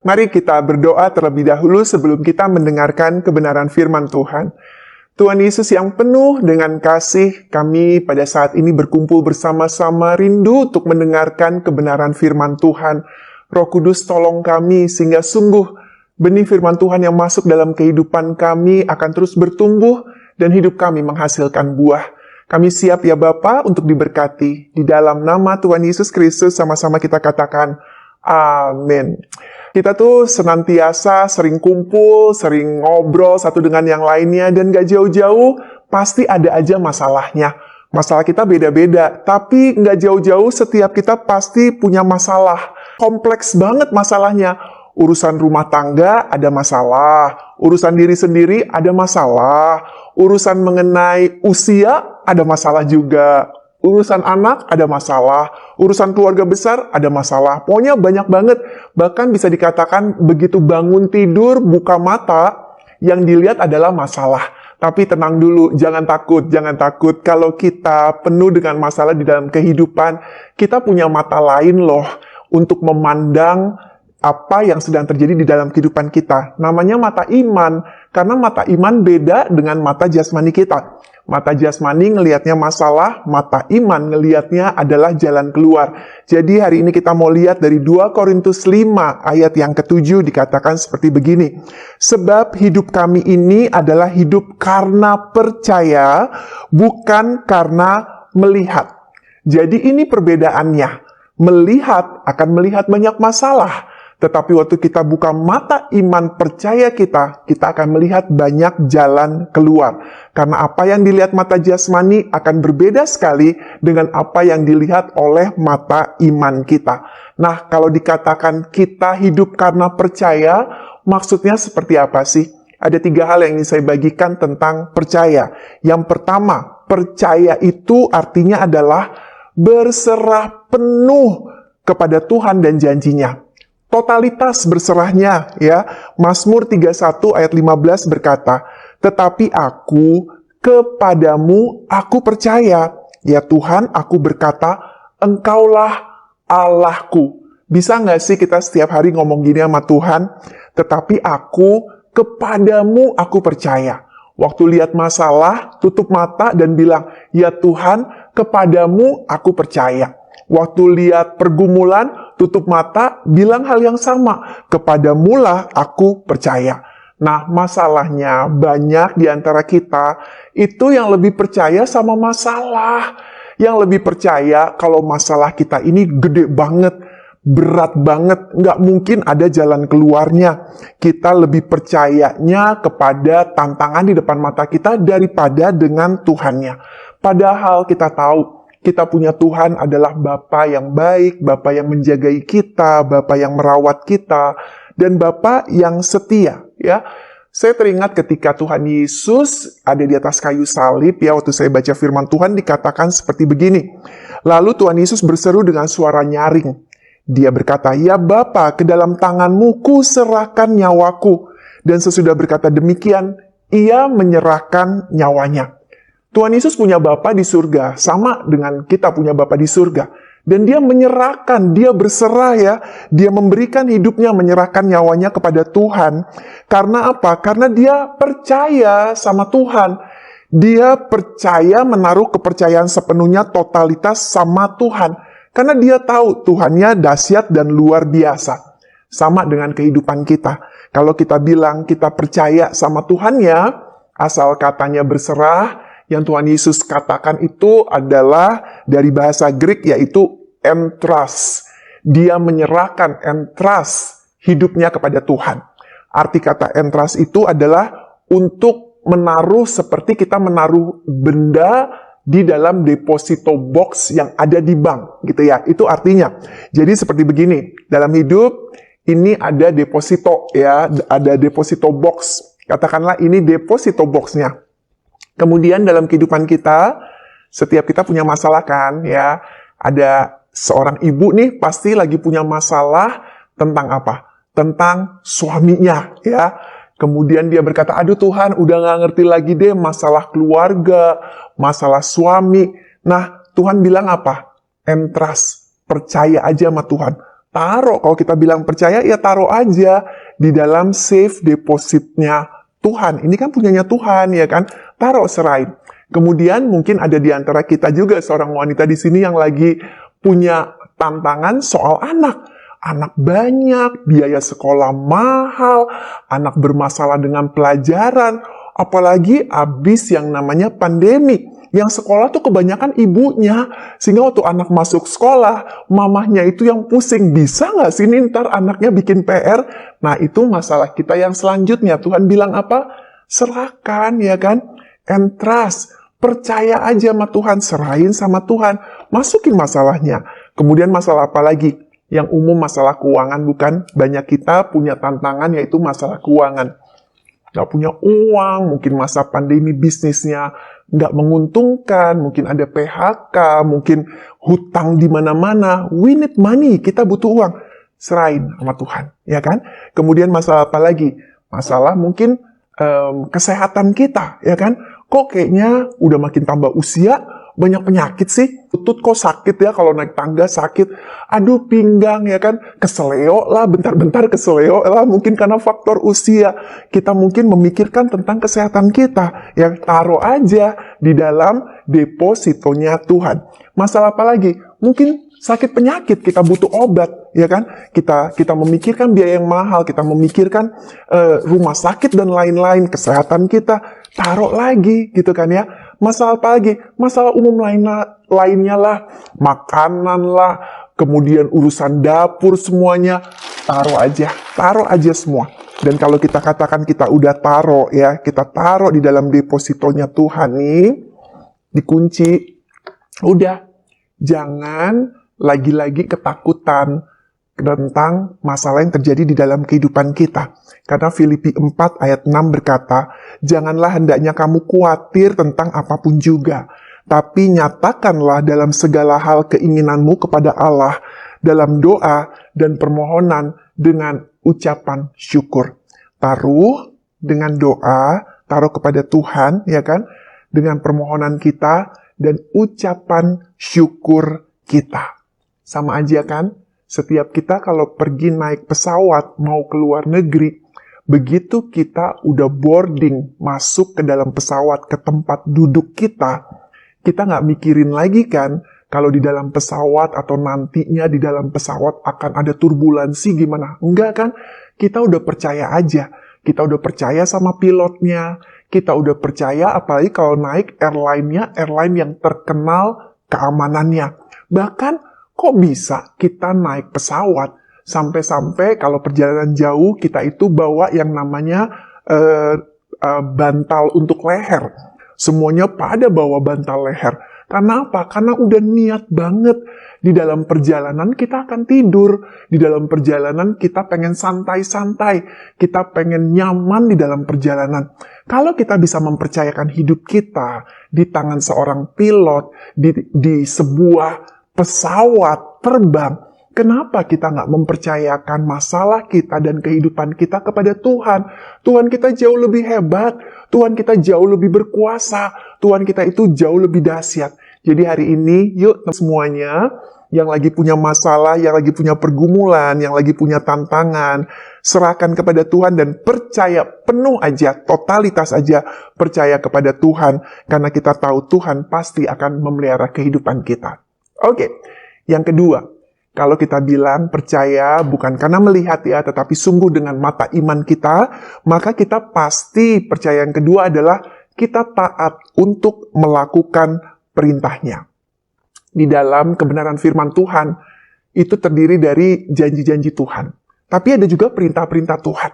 Mari kita berdoa terlebih dahulu sebelum kita mendengarkan kebenaran firman Tuhan. Tuhan Yesus yang penuh dengan kasih, kami pada saat ini berkumpul bersama-sama rindu untuk mendengarkan kebenaran firman Tuhan. Roh Kudus tolong kami sehingga sungguh benih firman Tuhan yang masuk dalam kehidupan kami akan terus bertumbuh dan hidup kami menghasilkan buah. Kami siap ya Bapa untuk diberkati. Di dalam nama Tuhan Yesus Kristus sama-sama kita katakan amin. Kita tuh senantiasa sering kumpul, sering ngobrol satu dengan yang lainnya, dan gak jauh-jauh pasti ada aja masalahnya. Masalah kita beda-beda, tapi gak jauh-jauh setiap kita pasti punya masalah. Kompleks banget masalahnya. Urusan rumah tangga ada masalah, urusan diri sendiri ada masalah, urusan mengenai usia ada masalah juga. Urusan anak ada masalah, urusan keluarga besar ada masalah. Pokoknya banyak banget. Bahkan bisa dikatakan begitu bangun tidur, buka mata, yang dilihat adalah masalah. Tapi tenang dulu, jangan takut, jangan takut. Kalau kita penuh dengan masalah di dalam kehidupan, kita punya mata lain loh untuk memandang apa yang sedang terjadi di dalam kehidupan kita. Namanya mata iman, karena mata iman beda dengan mata jasmani kita. Mata jasmani ngelihatnya masalah, mata iman ngelihatnya adalah jalan keluar. Jadi hari ini kita mau lihat dari 2 Korintus 5 ayat yang ke-7 dikatakan seperti begini. Sebab hidup kami ini adalah hidup karena percaya, bukan karena melihat. Jadi ini perbedaannya. Melihat akan melihat banyak masalah. Tetapi waktu kita buka mata iman percaya kita akan melihat banyak jalan keluar. Karena apa yang dilihat mata jasmani akan berbeda sekali dengan apa yang dilihat oleh mata iman kita. Nah, kalau dikatakan kita hidup karena percaya, maksudnya seperti apa sih? Ada 3 hal yang ingin saya bagikan tentang percaya. Yang pertama, percaya itu artinya adalah berserah penuh kepada Tuhan dan janjinya. Totalitas berserahnya, ya. Mazmur 31 ayat 15 berkata, "Tetapi aku kepadamu aku percaya, ya Tuhan, aku berkata, Engkaulah Allahku." Bisa nggak sih kita setiap hari ngomong gini sama Tuhan? Tetapi aku kepadamu aku percaya. Waktu lihat masalah, tutup mata dan bilang, "Ya Tuhan, kepadamu aku percaya." Waktu lihat pergumulan, tutup mata, bilang hal yang sama. Kepadamulah aku percaya. Nah, masalahnya banyak di antara kita itu yang lebih percaya sama masalah. Yang lebih percaya kalau masalah kita ini gede banget, berat banget, nggak mungkin ada jalan keluarnya. Kita lebih percayanya kepada tantangan di depan mata kita daripada dengan Tuhannya. Padahal kita tahu, kita punya Tuhan adalah Bapa yang baik, Bapa yang menjagai kita, Bapa yang merawat kita, dan Bapa yang setia. Ya, saya teringat ketika Tuhan Yesus ada di atas kayu salib, ya, waktu saya baca firman Tuhan dikatakan seperti begini. Lalu Tuhan Yesus berseru dengan suara nyaring. Dia berkata, "Ya Bapa, ke dalam tanganmu kuserahkan nyawaku." Dan sesudah berkata demikian, ia menyerahkan nyawanya. Tuhan Yesus punya Bapa di surga, sama dengan kita punya Bapa di surga. Dan dia menyerahkan, dia berserah ya. Dia memberikan hidupnya, menyerahkan nyawanya kepada Tuhan. Karena apa? Karena dia percaya sama Tuhan. Dia percaya, menaruh kepercayaan sepenuhnya, totalitas sama Tuhan. Karena dia tahu Tuhannya dahsyat dan luar biasa. Sama dengan kehidupan kita. Kalau kita bilang kita percaya sama Tuhannya, asal katanya berserah, yang Tuhan Yesus katakan itu adalah dari bahasa Greek yaitu entrust. Dia menyerahkan entrust hidupnya kepada Tuhan. Arti kata entrust itu adalah untuk menaruh seperti kita menaruh benda di dalam deposito box yang ada di bank, gitu ya. Itu artinya. Jadi seperti begini, dalam hidup ini ada deposito ya, ada deposito box. Katakanlah ini deposito boxnya. Kemudian dalam kehidupan kita, setiap kita punya masalah kan, ya. Ada seorang ibu nih pasti lagi punya masalah tentang apa? Tentang suaminya, ya. Kemudian dia berkata, "Aduh Tuhan, udah gak ngerti lagi deh masalah keluarga, masalah suami." Nah, Tuhan bilang apa? Entrust, percaya aja sama Tuhan. Taruh, kalau kita bilang percaya, ya taruh aja di dalam safe depositnya Tuhan. Ini kan punyanya Tuhan, ya kan? Taruh, serahin. Kemudian mungkin ada di antara kita juga seorang wanita di sini yang lagi punya tantangan soal anak. Anak banyak, biaya sekolah mahal, anak bermasalah dengan pelajaran, apalagi abis yang namanya pandemi. Yang sekolah tuh kebanyakan ibunya, sehingga waktu anak masuk sekolah, mamahnya itu yang pusing, bisa nggak sih nih ntar anaknya bikin PR? Nah itu masalah kita yang selanjutnya. Tuhan bilang apa? Serahkan, ya kan? And trust. Percaya aja sama Tuhan, serahin sama Tuhan, masukin masalahnya. Kemudian masalah apa lagi? Yang umum masalah keuangan, bukan? Banyak kita punya tantangan yaitu masalah keuangan. Nggak punya uang, mungkin masa pandemi bisnisnya nggak menguntungkan, mungkin ada PHK, mungkin hutang di mana-mana. We need money, kita butuh uang. Serahin sama Tuhan, ya kan? Kemudian masalah apa lagi? Masalah mungkin kesehatan kita, ya kan? Kok kayaknya udah makin tambah usia, banyak penyakit sih. Lutut kok sakit ya, kalau naik tangga sakit. Aduh pinggang, ya kan? Keseleo lah, bentar-bentar keseleo lah. Mungkin karena faktor usia. Kita mungkin memikirkan tentang kesehatan kita. Ya taruh aja di dalam depositonya Tuhan. Masalah apa lagi? Mungkin sakit penyakit, kita butuh obat, ya kan? Kita memikirkan biaya yang mahal, kita memikirkan rumah sakit dan lain-lain, kesehatan kita, taruh lagi, gitu kan ya? Masalah apa lagi? Masalah umum lainnya lah, makanan lah, kemudian urusan dapur semuanya, taruh aja semua. Dan kalau kita katakan kita udah taruh ya, kita taruh di dalam depositonya Tuhan nih, dikunci, udah, jangan lagi-lagi ketakutan tentang masalah yang terjadi di dalam kehidupan kita. Karena Filipi 4 ayat 6 berkata, janganlah hendaknya kamu khawatir tentang apapun juga, tapi nyatakanlah dalam segala hal keinginanmu kepada Allah, dalam doa dan permohonan dengan ucapan syukur. Taruh dengan doa, taruh kepada Tuhan, ya kan? Dengan permohonan kita dan ucapan syukur kita. Sama aja kan? Setiap kita kalau pergi naik pesawat mau ke luar negeri, begitu kita udah boarding, masuk ke dalam pesawat, ke tempat duduk kita nggak mikirin lagi kan, kalau di dalam pesawat atau nantinya di dalam pesawat akan ada turbulensi gimana. Enggak kan? Kita udah percaya aja. Kita udah percaya sama pilotnya. Kita udah percaya apalagi kalau naik airline-nya, airline yang terkenal keamanannya. Bahkan kok bisa kita naik pesawat sampai-sampai kalau perjalanan jauh kita itu bawa yang namanya bantal untuk leher. Semuanya pada bawa bantal leher. Karena apa? Karena udah niat banget. Di dalam perjalanan kita akan tidur. Di dalam perjalanan kita pengen santai-santai. Kita pengen nyaman di dalam perjalanan. Kalau kita bisa mempercayakan hidup kita di tangan seorang pilot, di sebuah pesawat terbang, kenapa kita nggak mempercayakan masalah kita dan kehidupan kita kepada Tuhan? Tuhan kita jauh lebih hebat, Tuhan kita jauh lebih berkuasa, Tuhan kita itu jauh lebih dahsyat. Jadi hari ini, yuk semuanya yang lagi punya masalah, yang lagi punya pergumulan, yang lagi punya tantangan, serahkan kepada Tuhan dan percaya penuh aja, totalitas aja percaya kepada Tuhan, karena kita tahu Tuhan pasti akan memelihara kehidupan kita. Oke, yang kedua, kalau kita bilang percaya bukan karena melihat ya, tetapi sungguh dengan mata iman kita, maka kita pasti percaya yang kedua adalah kita taat untuk melakukan perintahnya. Di dalam kebenaran firman Tuhan, itu terdiri dari janji-janji Tuhan. Tapi ada juga perintah-perintah Tuhan.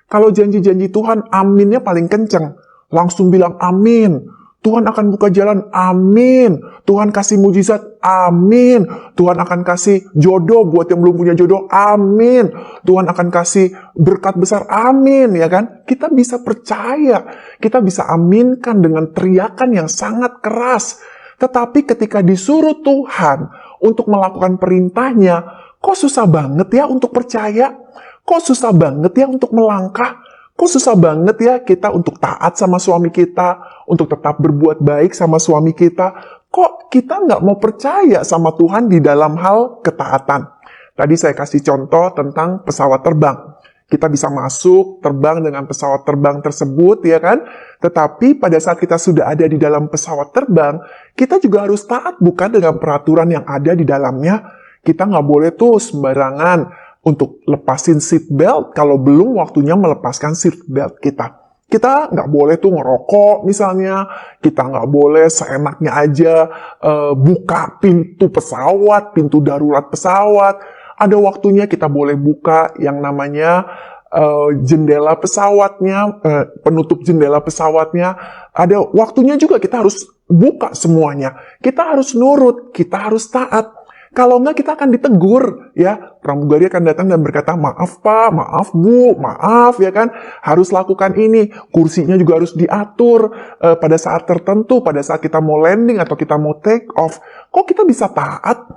Kalau janji-janji Tuhan, aminnya paling kenceng. Langsung bilang amin. Tuhan akan buka jalan, amin. Tuhan kasih mujizat, amin. Tuhan akan kasih jodoh buat yang belum punya jodoh, amin. Tuhan akan kasih berkat besar, amin. Ya kan? Kita bisa percaya, kita bisa aminkan dengan teriakan yang sangat keras. Tetapi ketika disuruh Tuhan untuk melakukan perintahnya, kok susah banget ya untuk percaya? Kok susah banget ya untuk melangkah? Kok susah banget ya kita untuk taat sama suami kita, untuk tetap berbuat baik sama suami kita? Kok kita nggak mau percaya sama Tuhan di dalam hal ketaatan? Tadi saya kasih contoh tentang pesawat terbang. Kita bisa masuk, terbang dengan pesawat terbang tersebut, ya kan? Tetapi pada saat kita sudah ada di dalam pesawat terbang, kita juga harus taat bukan dengan peraturan yang ada di dalamnya. Kita nggak boleh tuh sembarangan untuk lepasin seat belt kalau belum waktunya melepaskan seat belt kita. Kita nggak boleh tuh ngerokok misalnya, kita nggak boleh seenaknya aja buka pintu pesawat, pintu darurat pesawat. Ada waktunya kita boleh buka yang namanya jendela pesawatnya, penutup jendela pesawatnya. Ada waktunya juga kita harus buka semuanya. Kita harus nurut, kita harus taat. Kalau enggak kita akan ditegur, ya. Pramugari akan datang dan berkata, maaf Pak, maaf Bu, maaf, ya kan. Harus lakukan ini. Kursinya juga harus diatur pada saat tertentu, pada saat kita mau landing atau kita mau take off. Kok kita bisa taat?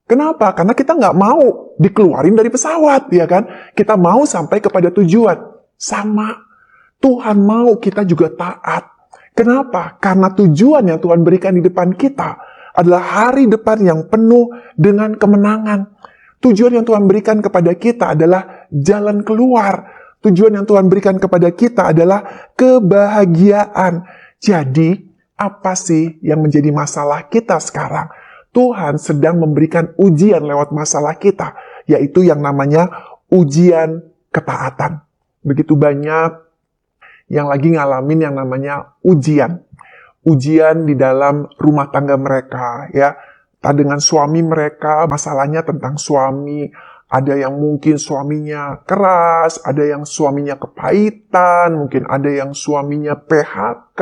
Kenapa? Karena kita nggak mau dikeluarin dari pesawat, ya kan? Kita mau sampai kepada tujuan. Sama. Tuhan mau kita juga taat. Kenapa? Karena tujuan yang Tuhan berikan di depan kita adalah hari depan yang penuh dengan kemenangan. Tujuan yang Tuhan berikan kepada kita adalah jalan keluar. Tujuan yang Tuhan berikan kepada kita adalah kebahagiaan. Jadi, apa sih yang menjadi masalah kita sekarang? Tuhan sedang memberikan ujian lewat masalah kita, yaitu yang namanya ujian ketaatan. Begitu banyak yang lagi ngalamin yang namanya ujian. Ujian di dalam rumah tangga mereka, ya. Dengan suami mereka, masalahnya tentang suami. Ada yang mungkin suaminya keras, ada yang suaminya kepahitan, mungkin ada yang suaminya PHK,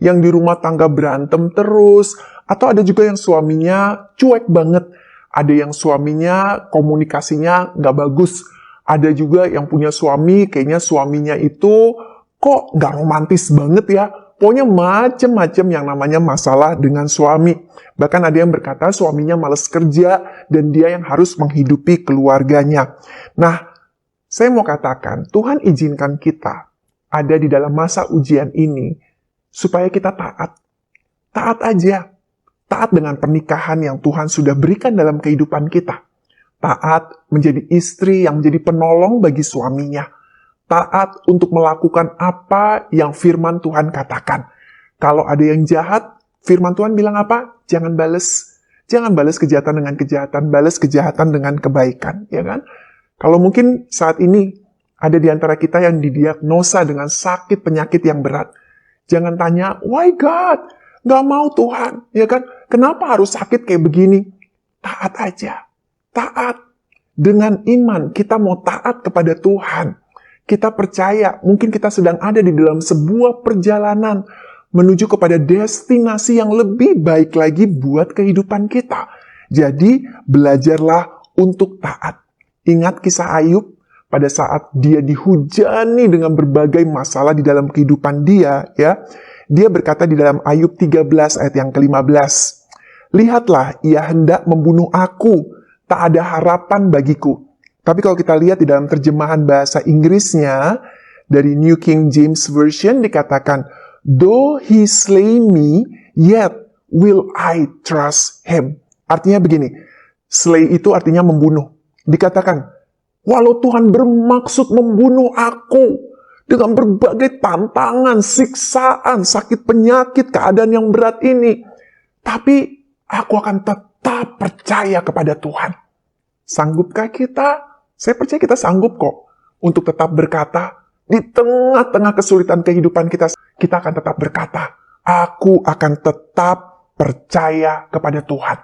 yang di rumah tangga berantem terus, atau ada juga yang suaminya cuek banget. Ada yang suaminya komunikasinya nggak bagus. Ada juga yang punya suami, kayaknya suaminya itu kok nggak romantis banget ya. Pokoknya macem-macem yang namanya masalah dengan suami. Bahkan ada yang berkata suaminya males kerja dan dia yang harus menghidupi keluarganya. Nah, saya mau katakan Tuhan izinkan kita ada di dalam masa ujian ini supaya kita taat. Taat aja. Taat dengan pernikahan yang Tuhan sudah berikan dalam kehidupan kita. Taat menjadi istri yang menjadi penolong bagi suaminya. Taat untuk melakukan apa yang firman Tuhan katakan. Kalau ada yang jahat, firman Tuhan bilang apa? Jangan bales. Jangan bales kejahatan dengan kejahatan, bales kejahatan dengan kebaikan, ya kan? Kalau mungkin saat ini ada di antara kita yang didiagnosa dengan sakit penyakit yang berat. Jangan tanya, why God? Gak mau Tuhan, ya kan? Kenapa harus sakit kayak begini? Taat aja. Taat. Dengan iman, kita mau taat kepada Tuhan. Kita percaya, mungkin kita sedang ada di dalam sebuah perjalanan menuju kepada destinasi yang lebih baik lagi buat kehidupan kita. Jadi, belajarlah untuk taat. Ingat kisah Ayub pada saat dia dihujani dengan berbagai masalah di dalam kehidupan dia, ya. Dia berkata di dalam Ayub 13 ayat yang ke-15, lihatlah, ia hendak membunuh aku, tak ada harapan bagiku. Tapi kalau kita lihat di dalam terjemahan bahasa Inggrisnya, dari New King James Version dikatakan, though he slay me, yet will I trust him. Artinya begini, slay itu artinya membunuh. Dikatakan, walau Tuhan bermaksud membunuh aku, dengan berbagai tantangan, siksaan, sakit penyakit, keadaan yang berat ini, tapi aku akan tetap percaya kepada Tuhan. Sanggupkah kita? Saya percaya kita sanggup kok untuk tetap berkata, di tengah-tengah kesulitan kehidupan kita, kita akan tetap berkata, aku akan tetap percaya kepada Tuhan.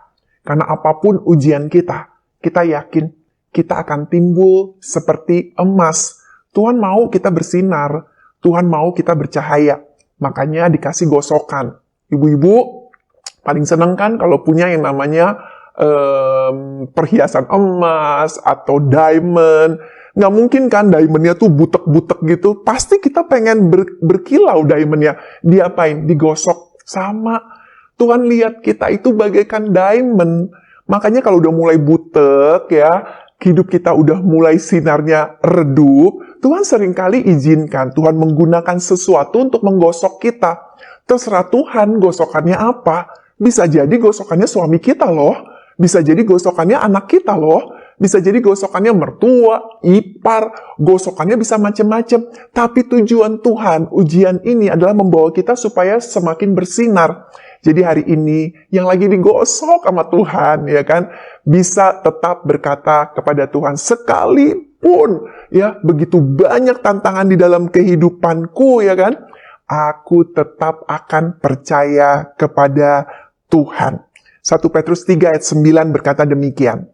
Karena apapun ujian kita yakin kita akan timbul seperti emas. Tuhan mau kita bersinar, Tuhan mau kita bercahaya. Makanya dikasih gosokan. Ibu-ibu paling seneng kan kalau punya yang namanya perhiasan emas atau diamond. Nggak mungkin kan diamondnya tuh butek-butek gitu. Pasti kita pengen berkilau diamondnya. Diapain? Digosok. Sama. Tuhan lihat kita itu bagaikan diamond. Makanya kalau udah mulai butek ya, hidup kita udah mulai sinarnya redup, Tuhan seringkali izinkan, Tuhan menggunakan sesuatu untuk menggosok kita. Terserah Tuhan gosokannya apa. Bisa jadi gosokannya suami kita loh. Bisa jadi gosokannya anak kita loh. Bisa jadi gosokannya mertua, ipar, gosokannya bisa macam-macam. Tapi tujuan Tuhan, ujian ini adalah membawa kita supaya semakin bersinar. Jadi hari ini yang lagi digosok sama Tuhan, ya kan, bisa tetap berkata kepada Tuhan, sekalipun ya begitu banyak tantangan di dalam kehidupanku, ya kan, aku tetap akan percaya kepada Tuhan. 1 Petrus 3 ayat 9 berkata demikian.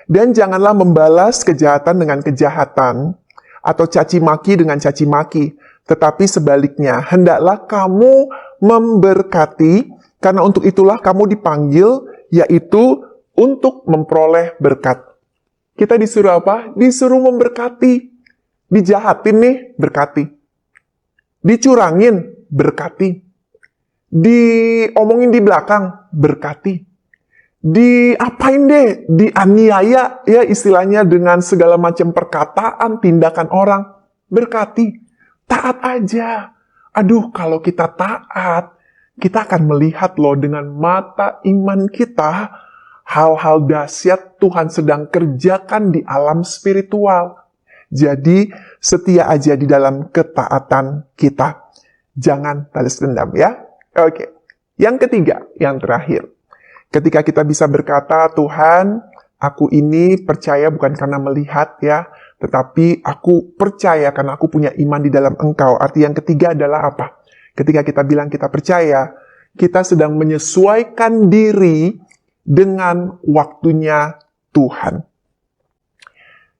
Dan janganlah membalas kejahatan dengan kejahatan, atau caci maki dengan caci maki, tetapi sebaliknya, hendaklah kamu memberkati, karena untuk itulah kamu dipanggil, yaitu untuk memperoleh berkat. Kita disuruh apa? Disuruh memberkati. Dijahatin nih, berkati. Dicurangin, berkati. Diomongin di belakang, berkati. Diapain deh, dianiaya, ya istilahnya dengan segala macam perkataan, tindakan orang, berkati. Taat aja. Aduh, kalau kita taat, kita akan melihat loh dengan mata iman kita, hal-hal dahsyat Tuhan sedang kerjakan di alam spiritual. Jadi, setia aja di dalam ketaatan kita. Jangan balas dendam ya. Oke. Yang ketiga, yang terakhir. Ketika kita bisa berkata, Tuhan, aku ini percaya bukan karena melihat ya, tetapi aku percaya karena aku punya iman di dalam Engkau. Arti yang ketiga adalah apa? Ketika kita bilang kita percaya, kita sedang menyesuaikan diri dengan waktunya Tuhan.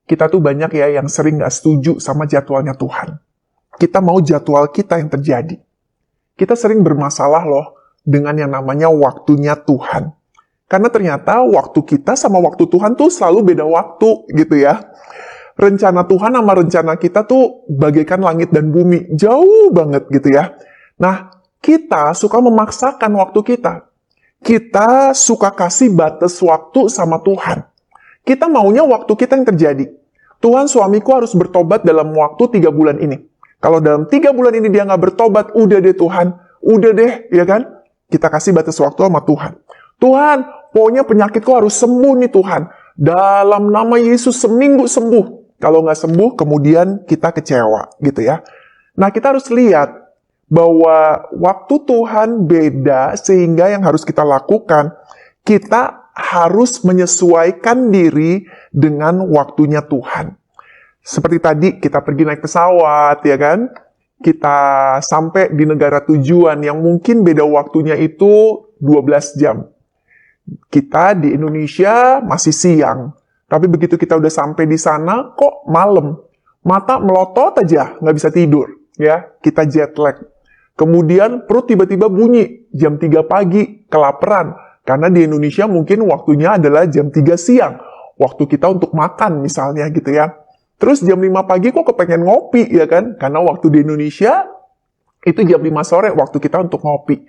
Kita tuh banyak ya yang sering gak setuju sama jadwalnya Tuhan. Kita mau jadwal kita yang terjadi. Kita sering bermasalah loh dengan yang namanya waktunya Tuhan. Karena ternyata waktu kita sama waktu Tuhan tuh selalu beda waktu gitu ya. Rencana Tuhan sama rencana kita tuh bagaikan langit dan bumi. Jauh banget gitu ya. Nah, kita suka memaksakan waktu kita. Kita suka kasih batas waktu sama Tuhan. Kita maunya waktu kita yang terjadi. Tuhan, suamiku harus bertobat dalam waktu 3 bulan ini. Kalau dalam 3 bulan ini dia nggak bertobat, udah deh Tuhan. Udah deh, ya kan? Kita kasih batas waktu sama Tuhan. Tuhan, pokoknya penyakitku harus sembuh nih Tuhan. Dalam nama Yesus seminggu sembuh. Kalau nggak sembuh, kemudian kita kecewa gitu ya. Nah, kita harus lihat bahwa waktu Tuhan beda sehingga yang harus kita lakukan, kita harus menyesuaikan diri dengan waktunya Tuhan. Seperti tadi kita pergi naik pesawat, ya kan? Kita sampai di negara tujuan yang mungkin beda waktunya itu 12 jam. Kita di Indonesia masih siang, tapi begitu kita udah sampai di sana, kok malam. Mata melotot aja, nggak bisa tidur. Ya, kita jet lag. Kemudian perut tiba-tiba bunyi, jam 3 pagi, kelaparan. Karena di Indonesia mungkin waktunya adalah jam 3 siang. Waktu kita untuk makan misalnya gitu ya. Terus jam 5 pagi kok kepengen ngopi ya kan? Karena waktu di Indonesia itu jam 5 sore waktu kita untuk ngopi.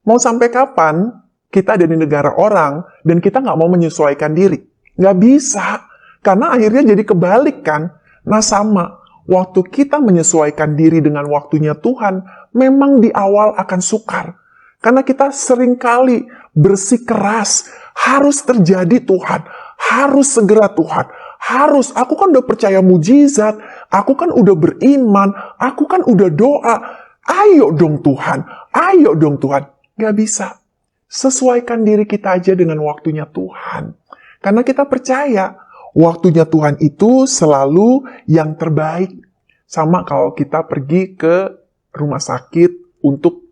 Mau sampai kapan kita ada di negara orang dan kita nggak mau menyesuaikan diri? Nggak bisa. Karena akhirnya jadi kebalik kan? Nah sama, waktu kita menyesuaikan diri dengan waktunya Tuhan, memang di awal akan sukar. Karena kita seringkali bersikeras, harus terjadi Tuhan, harus segera Tuhan, harus, aku kan udah percaya mujizat, aku kan udah beriman, aku kan udah doa, ayo dong Tuhan, ayo dong Tuhan. Gak bisa. Sesuaikan diri kita aja dengan waktunya Tuhan. Karena kita percaya, waktunya Tuhan itu selalu yang terbaik. Sama kalau kita pergi ke rumah sakit untuk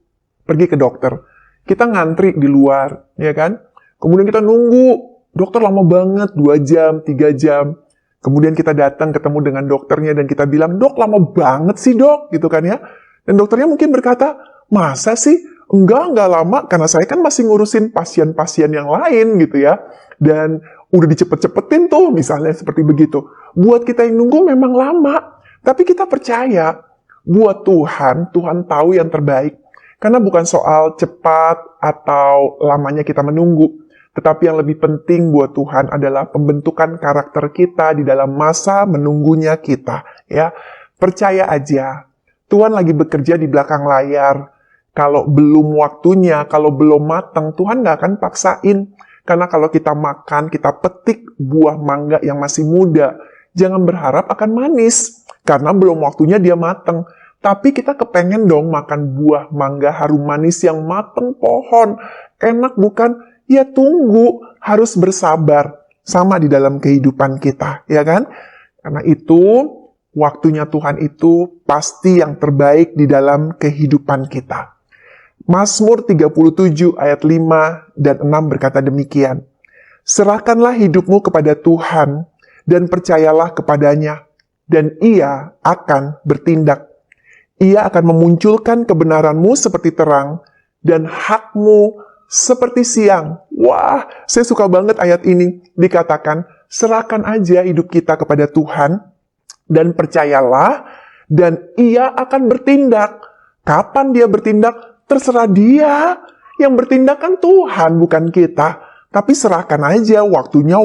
pergi ke dokter. Kita ngantri di luar, ya kan? Kemudian kita nunggu, dokter lama banget, 2 jam, 3 jam. Kemudian kita datang ketemu dengan dokternya dan kita bilang, dok lama banget sih dok, gitu kan ya. Dan dokternya mungkin berkata, masa sih? Enggak lama, karena saya kan masih ngurusin pasien-pasien yang lain gitu ya. Dan udah dicepet-cepetin tuh, misalnya seperti begitu. Buat kita yang nunggu memang lama, tapi kita percaya, buat Tuhan, Tuhan tahu yang terbaik. Karena bukan soal cepat atau lamanya kita menunggu, tetapi yang lebih penting buat Tuhan adalah pembentukan karakter kita di dalam masa menunggunya kita. Ya, percaya aja, Tuhan lagi bekerja di belakang layar. Kalau belum waktunya, kalau belum matang, Tuhan nggak akan paksain. Karena kalau kita makan, kita petik buah mangga yang masih muda, jangan berharap akan manis, karena belum waktunya dia mateng. Tapi kita kepengen dong makan buah mangga harum manis yang mateng pohon. Enak bukan? Ya tunggu, harus bersabar. Sama di dalam kehidupan kita, ya kan? Karena itu, waktunya Tuhan itu pasti yang terbaik di dalam kehidupan kita. Mazmur 37 ayat 5 dan 6 berkata demikian. Serahkanlah hidupmu kepada Tuhan dan percayalah kepadanya, dan Ia akan bertindak. Ia akan memunculkan kebenaranmu seperti terang dan hakmu seperti siang. Wah, saya suka banget ayat ini. Dikatakan, serahkan aja hidup kita kepada Tuhan dan percayalah, dan Ia akan bertindak. Kapan Dia bertindak? Terserah Dia. Yang bertindak kan Tuhan, bukan kita. Tapi serahkan aja waktunya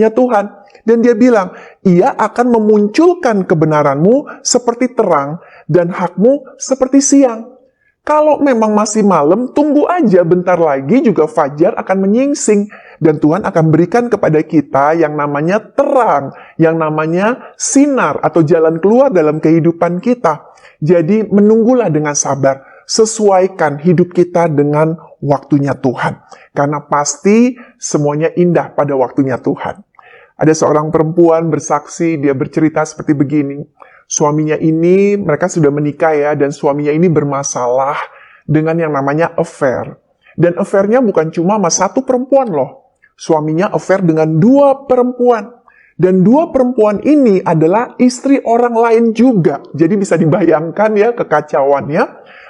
Tuhan. Dan Dia bilang, Ia akan memunculkan kebenaranmu seperti terang dan hakmu seperti siang. Kalau memang masih malam, tunggu aja bentar lagi juga fajar akan menyingsing. Dan Tuhan akan berikan kepada kita yang namanya terang, yang namanya sinar atau jalan keluar dalam kehidupan kita. Jadi menunggulah dengan sabar. Sesuaikan hidup kita dengan waktunya Tuhan. Karena pasti semuanya indah pada waktunya Tuhan. Ada seorang perempuan bersaksi, dia bercerita seperti begini. Suaminya ini, mereka sudah menikah ya, dan suaminya ini bermasalah dengan yang namanya affair. Dan affairnya bukan cuma sama satu perempuan loh. Suaminya affair dengan 2 perempuan. Dan 2 perempuan ini adalah istri orang lain juga. Jadi bisa dibayangkan ya kekacauannya.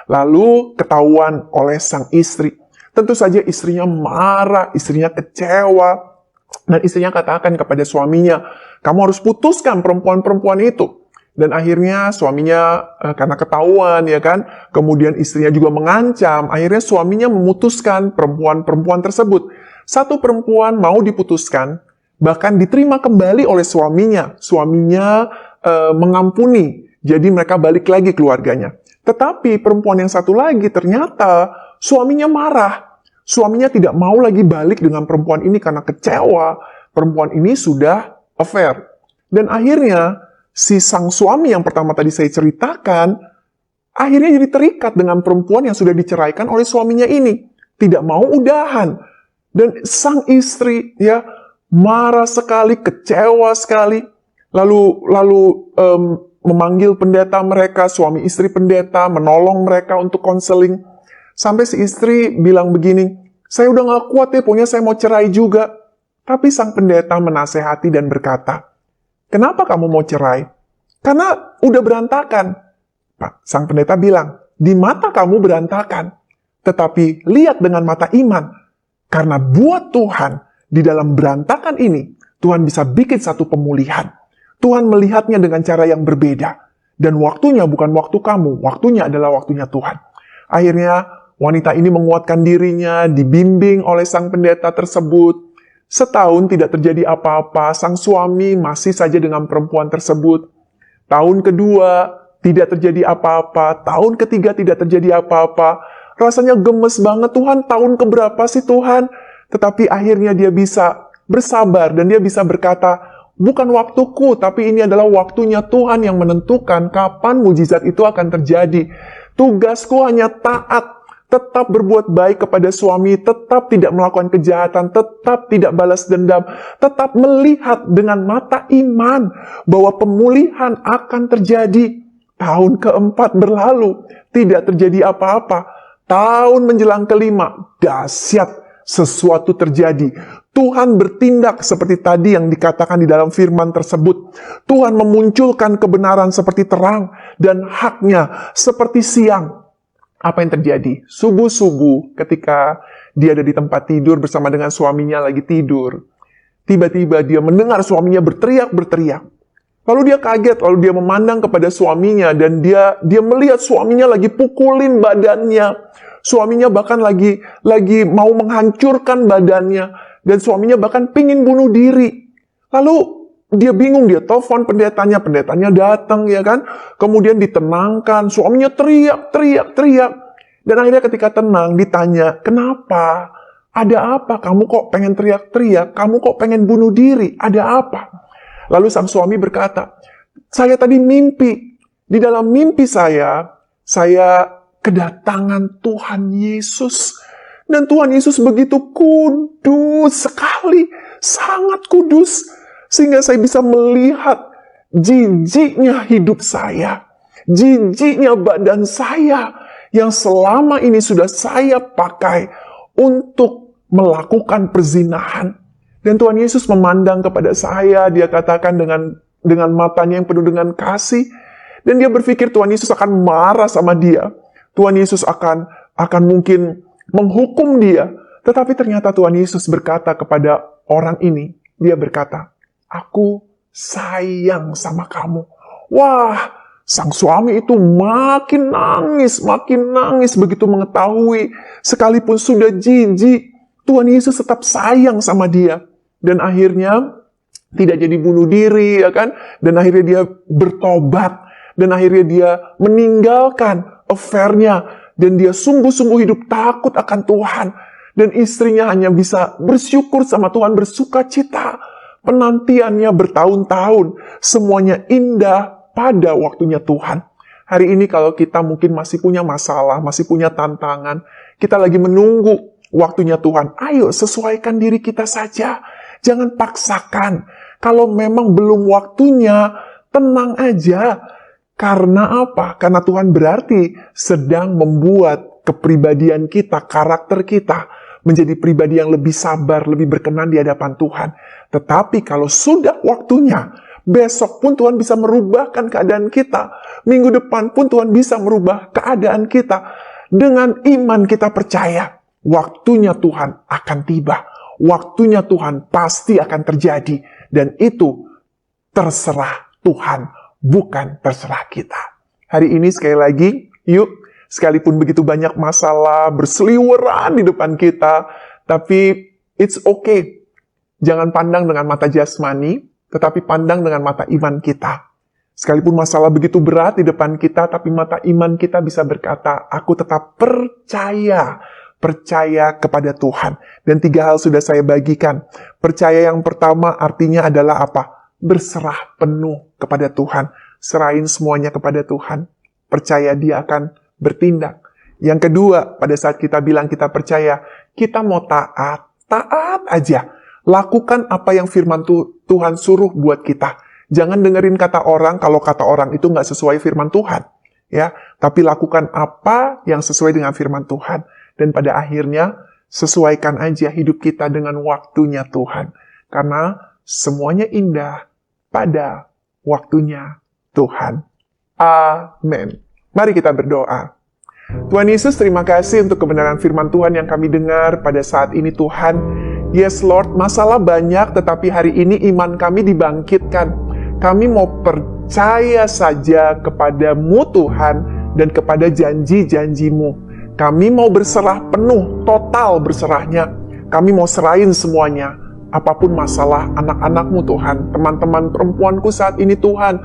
Lalu ketahuan oleh sang istri. Tentu saja istrinya marah, istrinya kecewa. Dan istrinya katakan kepada suaminya, kamu harus putuskan perempuan-perempuan itu. Dan akhirnya suaminya karena ketahuan ya kan, kemudian istrinya juga mengancam, akhirnya suaminya memutuskan perempuan-perempuan tersebut. Satu perempuan mau diputuskan, bahkan diterima kembali oleh suaminya. Suaminya mengampuni, jadi mereka balik lagi keluarganya. Tetapi perempuan yang satu lagi ternyata suaminya marah. Suaminya tidak mau lagi balik dengan perempuan ini karena kecewa. Perempuan ini sudah affair. Dan akhirnya si sang suami yang pertama tadi saya ceritakan, akhirnya jadi terikat dengan perempuan yang sudah diceraikan oleh suaminya ini. Tidak mau udahan. Dan sang istri ya marah sekali, kecewa sekali. Lalu memanggil pendeta mereka, suami istri pendeta, menolong mereka untuk konseling. Sampai si istri bilang begini, saya udah gak kuat ya, pokoknya saya mau cerai juga. Tapi sang pendeta menasehati dan berkata, kenapa kamu mau cerai? Karena udah berantakan. Pak, sang pendeta bilang, di mata kamu berantakan. Tetapi lihat dengan mata iman. Karena buat Tuhan, di dalam berantakan ini, Tuhan bisa bikin satu pemulihan. Tuhan melihatnya dengan cara yang berbeda. Dan waktunya bukan waktu kamu, waktunya adalah waktunya Tuhan. Akhirnya, wanita ini menguatkan dirinya, dibimbing oleh sang pendeta tersebut. Setahun tidak terjadi apa-apa, sang suami masih saja dengan perempuan tersebut. Tahun kedua, tidak terjadi apa-apa. Tahun ketiga, tidak terjadi apa-apa. Rasanya gemes banget, Tuhan, tahun keberapa sih Tuhan? Tetapi akhirnya dia bisa bersabar dan dia bisa berkata, bukan waktuku, tapi ini adalah waktunya Tuhan yang menentukan kapan mujizat itu akan terjadi. Tugasku hanya taat, tetap berbuat baik kepada suami, tetap tidak melakukan kejahatan, tetap tidak balas dendam, tetap melihat dengan mata iman bahwa pemulihan akan terjadi. Tahun keempat berlalu, tidak terjadi apa-apa. Tahun menjelang kelima, dahsyat, sesuatu terjadi. Tuhan bertindak seperti tadi yang dikatakan di dalam firman tersebut. Tuhan memunculkan kebenaran seperti terang dan haknya seperti siang. Apa yang terjadi? Subuh-subuh ketika dia ada di tempat tidur bersama dengan suaminya lagi tidur. Tiba-tiba dia mendengar suaminya berteriak-berteriak. Lalu dia kaget, lalu dia memandang kepada suaminya dan dia melihat suaminya lagi pukulin badannya. Suaminya bahkan lagi mau menghancurkan badannya. Dan suaminya bahkan pingin bunuh diri. Lalu dia bingung, dia telepon pendetanya datang ya kan. Kemudian ditenangkan, suaminya teriak. Dan akhirnya ketika tenang ditanya, kenapa? Ada apa? Kamu kok pengen teriak-teriak? Kamu kok pengen bunuh diri? Ada apa? Lalu sang suami berkata, saya tadi mimpi. Di dalam mimpi saya kedatangan Tuhan Yesus. Dan Tuhan Yesus begitu kudus sekali. Sangat kudus. Sehingga saya bisa melihat jijiknya hidup saya. Jijiknya badan saya. Yang selama ini sudah saya pakai untuk melakukan perzinahan. Dan Tuhan Yesus memandang kepada saya. Dia katakan dengan matanya yang penuh dengan kasih. Dan dia berpikir Tuhan Yesus akan marah sama dia. Tuhan Yesus akan mungkin menghukum dia. Tetapi ternyata Tuhan Yesus berkata kepada orang ini. Dia berkata, aku sayang sama kamu. Wah, sang suami itu makin nangis begitu mengetahui. Sekalipun sudah jijik, Tuhan Yesus tetap sayang sama dia. Dan akhirnya tidak jadi bunuh diri, ya kan? Dan akhirnya dia bertobat. Dan akhirnya dia meninggalkan affair-nya. Dan dia sungguh-sungguh hidup takut akan Tuhan. Dan istrinya hanya bisa bersyukur sama Tuhan, bersuka cita. Penantiannya bertahun-tahun. Semuanya indah pada waktunya Tuhan. Hari ini kalau kita mungkin masih punya masalah, masih punya tantangan, kita lagi menunggu waktunya Tuhan. Ayo sesuaikan diri kita saja. Jangan paksakan. Kalau memang belum waktunya, tenang aja. Karena apa? Karena Tuhan berarti sedang membuat kepribadian kita, karakter kita, menjadi pribadi yang lebih sabar, lebih berkenan di hadapan Tuhan. Tetapi kalau sudah waktunya, besok pun Tuhan bisa merubahkan keadaan kita. Minggu depan pun Tuhan bisa merubah keadaan kita. Dengan iman kita percaya, waktunya Tuhan akan tiba. Waktunya Tuhan pasti akan terjadi. Dan itu terserah Tuhan, bukan terserah kita. Hari ini sekali lagi, yuk, sekalipun begitu banyak masalah berseliweran di depan kita, tapi it's okay. Jangan pandang dengan mata jasmani, tetapi pandang dengan mata iman kita. Sekalipun masalah begitu berat di depan kita, tapi mata iman kita bisa berkata, aku tetap percaya kepada Tuhan. Dan 3 hal sudah saya bagikan. Percaya yang pertama artinya adalah apa? Berserah penuh kepada Tuhan. Serahin semuanya kepada Tuhan. Percaya dia akan bertindak. Yang kedua, pada saat kita bilang kita percaya, kita mau taat aja. Lakukan apa yang firman Tuhan suruh buat kita. Jangan dengerin kata orang kalau kata orang itu nggak sesuai firman Tuhan. Ya, tapi lakukan apa yang sesuai dengan firman Tuhan. Dan pada akhirnya, sesuaikan aja hidup kita dengan waktunya Tuhan. Karena semuanya indah pada waktunya Tuhan. Amin. Mari kita berdoa. Tuhan Yesus, terima kasih untuk kebenaran firman Tuhan yang kami dengar pada saat ini Tuhan. Yes Lord, masalah banyak tetapi hari ini iman kami dibangkitkan. Kami mau percaya saja kepadamu Tuhan dan kepada janji-janjimu. Kami mau berserah penuh, total berserahnya. Kami mau serahin semuanya. Apapun masalah anak-anakmu Tuhan, teman-teman perempuanku saat ini Tuhan.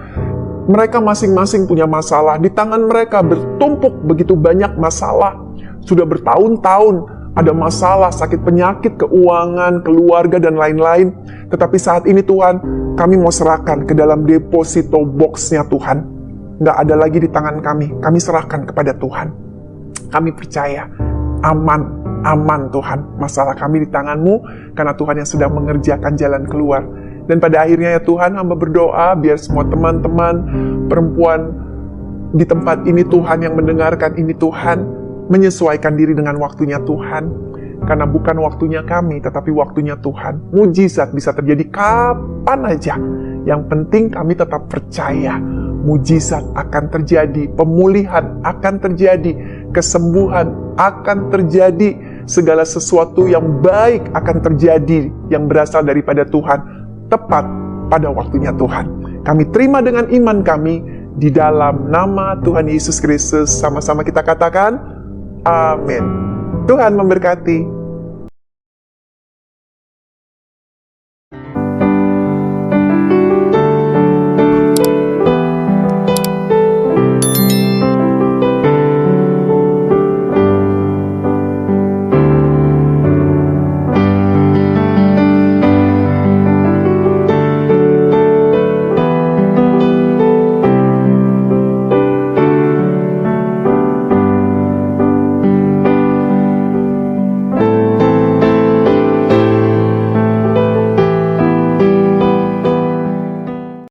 Mereka masing-masing punya masalah. Di tangan mereka bertumpuk begitu banyak masalah. Sudah bertahun-tahun ada masalah, sakit penyakit, keuangan, keluarga, dan lain-lain. Tetapi saat ini Tuhan, kami mau serahkan ke dalam deposito box-nya Tuhan. Nggak ada lagi di tangan kami. Kami serahkan kepada Tuhan. Kami percaya, aman Tuhan. Masalah kami di tangan-Mu, karena Tuhan yang sedang mengerjakan jalan keluar. Dan pada akhirnya ya Tuhan, hamba berdoa, biar semua teman-teman, perempuan di tempat ini Tuhan, yang mendengarkan ini Tuhan, menyesuaikan diri dengan waktunya Tuhan. Karena bukan waktunya kami, tetapi waktunya Tuhan. Mujizat bisa terjadi kapan aja. Yang penting kami tetap percaya. Mujizat akan terjadi, pemulihan akan terjadi, kesembuhan akan terjadi, segala sesuatu yang baik akan terjadi yang berasal daripada Tuhan, tepat pada waktunya Tuhan. Kami terima dengan iman kami, di dalam nama Tuhan Yesus Kristus. Sama-sama kita katakan, amin. Tuhan memberkati.